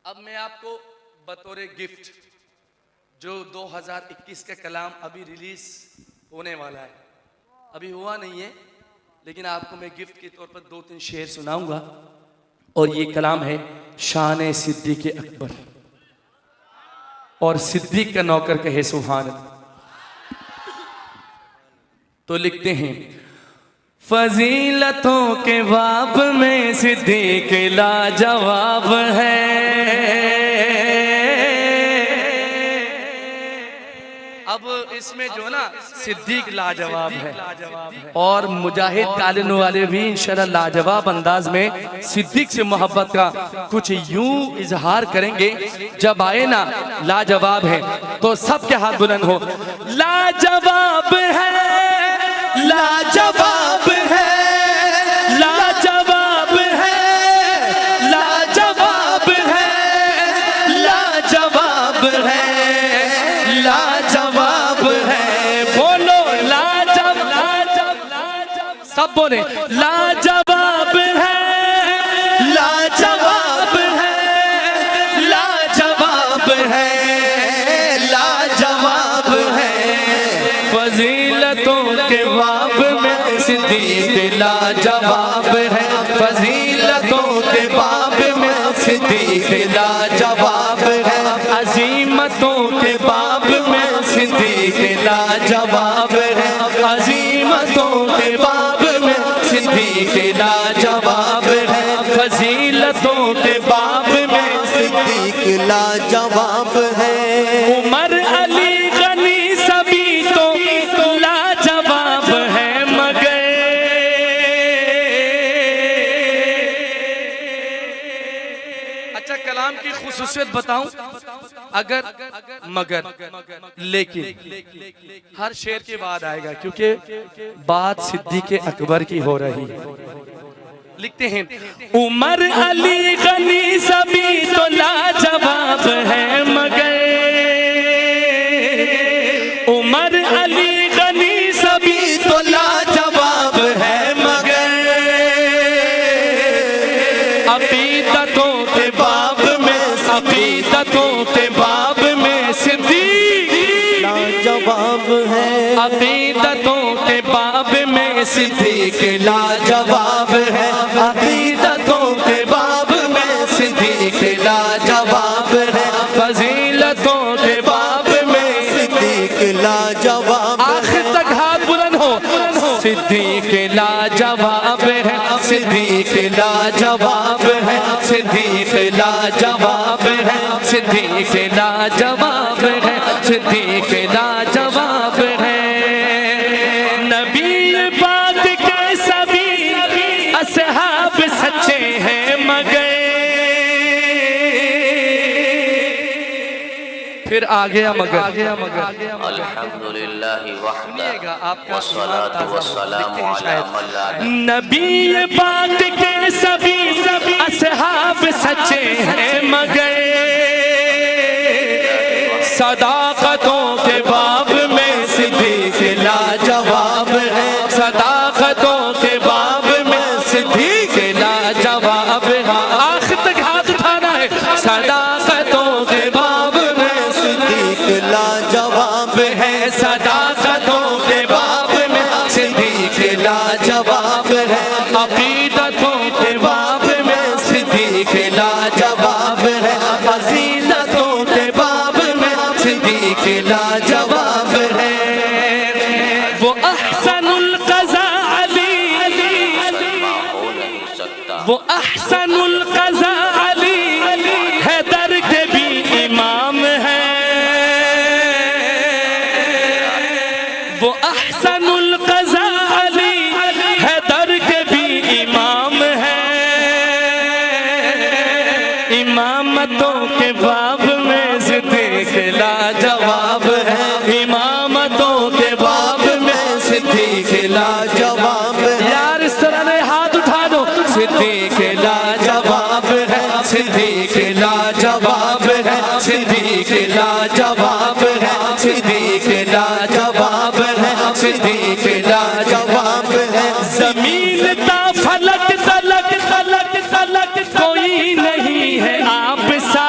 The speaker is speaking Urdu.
اب میں آپ کو بطور گفٹ جو 2021 کا کلام ابھی ریلیز ہونے والا ہے، ابھی ہوا نہیں ہے، لیکن آپ کو میں گفٹ کے طور پر 2-3 شعر سناؤں گا، اور یہ کلام ہے شان صدیق اکبر، اور صدیق کا نوکر کہے سبحان اللہ۔ تو لکھتے ہیں فضیلتوں کے باب میں صدیق لاجواب ہے۔ اب اس میں جو نا صدیق لاجواب ہے، اور مجاہد کالنو والے بھی انشاءاللہ لاجواب انداز میں صدیق سے محبت کا کچھ یوں اظہار کریں گے، جب آئے نا لاجواب ہے تو سب کے ہاتھ بلند ہو، لاجواب ہے، لاجواب ہے، لاجواب ہے، لاجواب ہے، لاجواب ہے، لاجواب ہے، بولو سب بولے لاجواب ہے، لاجواب ہے، لاجواب ہے، لاجواب ہے، فضیلتوں کے باب میں صدیق لاجواب ہے، فضیلتوں کے باب میں صدیق لاجواب ہے، عظیمتوں کے باب میں صدیق لاجواب ہے، عظیمتوں کے باب میں صدیق لاجواب ہے، فضیلتوں کے باب میں صدیق لاجواب ہے۔ عمر علی غنی سبھی تو لاجواب ہے، مگر اچھا کلام کی خصوصیت بتاؤں، مگر لیکن ہر شعر کے بعد آئے گا، کیونکہ بات صدیق اکبر کی ہو رہی ہے۔ لکھتے ہیں عمر علی غنی سبھی تو لاجواب ہے، مگر عمر علی غنی سبھی تو لاجواب ہے، مگر عقیدتوں کے باب میں، عقیدتوں کے باب میں صدیق لاجواب ہے، عقیدتوں کے باب میں صدیق لاجواب ہے، عقیدتوں کے باب میں صدیق لاجواب ہے، فضیلتوں کے باب میں صدیق لاجواب ہے۔ آخر تک ہاتھ بلند ہو، صدیق لاجواب ہے، صدیق لاجواب ہے، صدیق لاجواب ہے، صدیق لاجواب ہے، صدیق لاجواب ہے۔ نبی پاک کے سبھی اصحاب سچے ہیں، مگر پھر آ گیا مگر الحمدللہ وحدہ والصلاة والسلام علی من لا نبی پاک کے سبھی اصحاب سچے ہیں، مگر صداقتوں کے باب میں صدیق لاجواب ہے، صداقتوں کے باب میں صدیق لاجواب ہے۔ آخر تک ہاتھ اٹھانا ہے، صداقتوں کے باب میں صدیق لاجواب ہے، صداقتوں کے باب میں صدیق لاجواب ہے، عقیدتوں کے باب میں صدیق لاجواب ہے، فضیلتوں کے باب میں صدیق لاجواب ہے۔ وہ احسن القضاء علی، ہو نہیں سکتا، وہ احسن القضاء علی حیدر کے بھی امام ہے، وہ احسن القضاء علی حیدر کے بھی امام ہے، امامتوں کے باب میں صدیق لاجواب ہے، امامتوں کے باب میں صدیق لاجواب ہے۔ یار اس طرح نے ہاتھ اٹھا دو، صدیق لاجواب ہے، صدیق لاجواب ہے، صدیق لاجواب ہے، صدیق لاجواب ہے، صدیق لاجواب ہے۔ زمین تا فلک تلک تلک تلک کوئی نہیں ہے آپ سا